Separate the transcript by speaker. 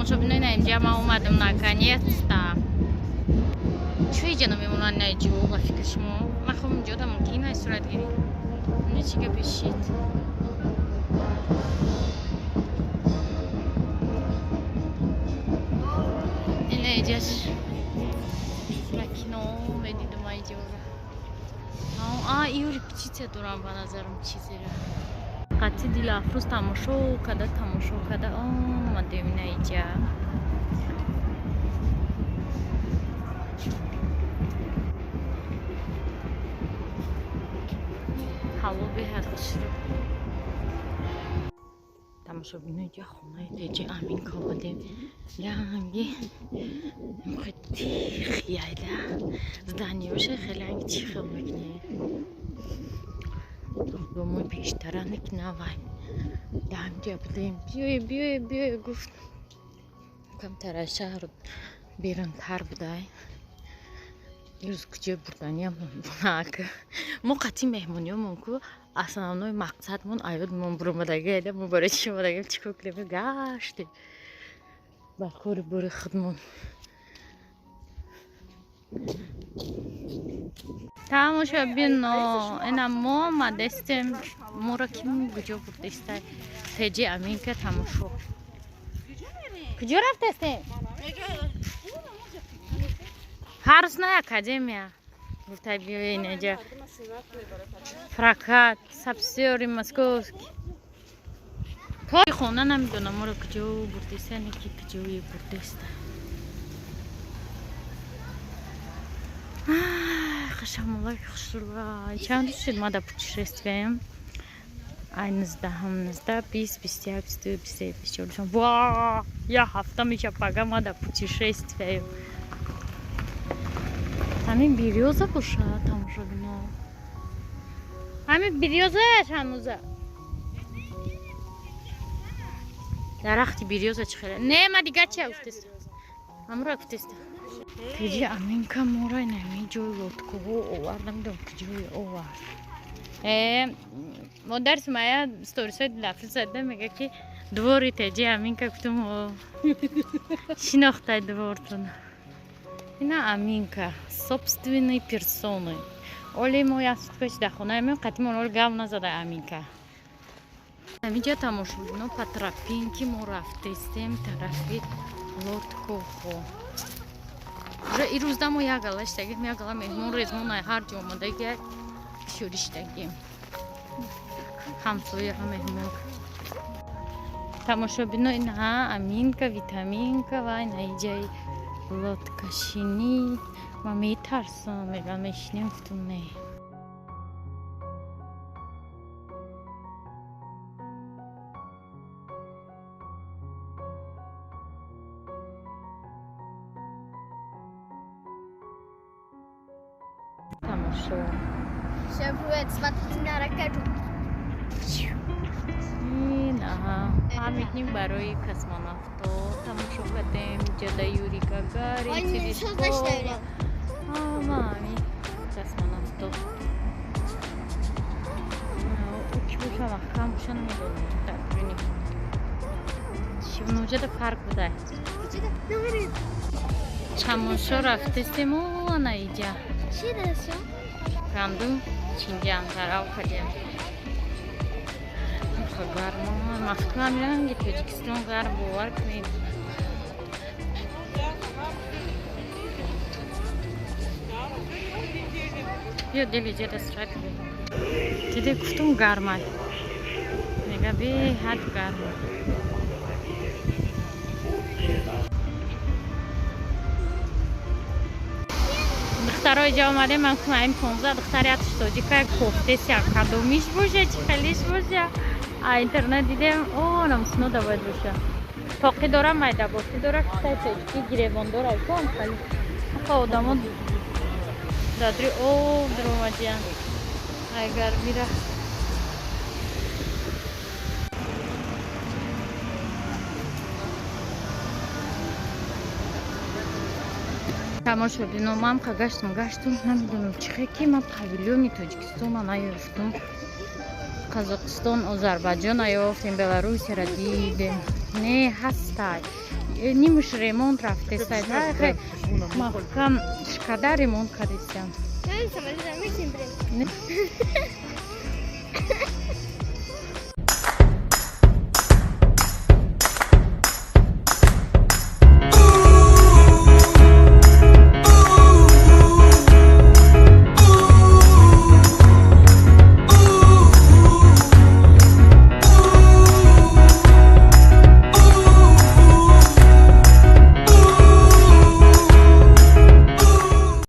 Speaker 1: тамошобинони инҷа ман омадам наконец-то. Чӯ иҷа намемонад наиҷо ба фикри шумо? Ман хуб инҷо да мумкин аст суратгирӣ. Не чӣ гапешид. Ина иҷаш кино медидум айҷора. Ию репетитсия дорам ба назарам чизера. Қатъи дилафрӯз тамошо када омадем ина иҷа. ҳаво беҳад хушрӯ. тамошобинои иҷа хонаи теҷи аминка омадем. Янги хияйда зданиёша хеле анги чихел мекне. Домои пештараник навай. Дамҷа будем. Биёй гуфт. Камтар аз шаҳр берунтар будай. Ирӯз куҷо бурданиам нак. Мо қатъи меҳмониёмон ку основной мақсадмон аёдмон буромадаги айда мо барои чӣ омадагем чӣ кор кардем гаштем ба кори бори худмон. тамошобино ина мо омадастем. моро ки куҷо бурдистай? теҷи аминка тамошо. куҷо рафтастем? ҳаррӯз на академия. гуфтай биёен иҷа. прокат, сапсёри московский. кори хона намедонам моро куҷо бурдиста, неки куҷое бурдиста. хашамолак хушрӯй. чанд рӯз шуд ма дар путешествием. ай 19, 20, 21, 22, 23, 24. Ва! Я ҳафта меша пага ма дар путешествием. ҳамин берёза бошад тамошобино. ҳамин берёзааш ҳанӯза. дарахти берёза чӣ хеле. Не, ма дигар чия гуфтаст? ҳамура гуфтаст. теҷи аминка моро инами ҷои лодкаҳо овард. намедонам куҷое овард. модар сумая сторисҳои дилафрӯз зада мега ки двори теҷи аминка. гуфтам шинохтай двортон. ина аминка собственной персоной. оли мо як суткач дар хонаи меон қатъи мо оли гав назада аминка. ҳамиҷа тамошобино по тропинке мо рафтастем тарафи лодкоҳо. уже ирӯзда мо як гала иштагем, як гала меҳмон резмонай ҳар ҷо омадаги шӯриштагем. ҳамсояҳа меҳмон. тамошобино ина аминка витаминка ва ина иҷаи лодкашинӣ. ман метарсам мегӯям мешинем. гуфтам не. тамошо. ҳамикним барои космонавто тамошо кардем. ҷада юрий гагарин Терескова. ҳамин космонавто. ки боша маҳкам боша намедонам такбини. шивноҷада парк будай. чамошо рафтастем. ана иҷа гандум чинҷан тарав кардем. гарм мафкурам ранги тоҷикистон гарм бовар кунед. бё дели ҷада сурат диде гуфтум гармай. мега беҳад гарм. духтаро иҷа омадем. ман гуфтам ин 15 духтари атш тоҷика кофтеся кадомиш боша чӣ хелиш боша. интернет дидем намусино давояд боша. тоқӣ дора майда бофӣ дора кисай тоҷики гиревон дора кон хали. аха одамо дадри об дуромадиян. ай гармира. тамошобино ман гаштам намедонам чихе ки ман павилёни тоҷикистона наёфтам. Казақстон, Озарбайҷон наёфтем, Беларусияро дидем. Не ҳастай. нимш ремонт рафтеса да маҳкам шикада ремонт кардесям.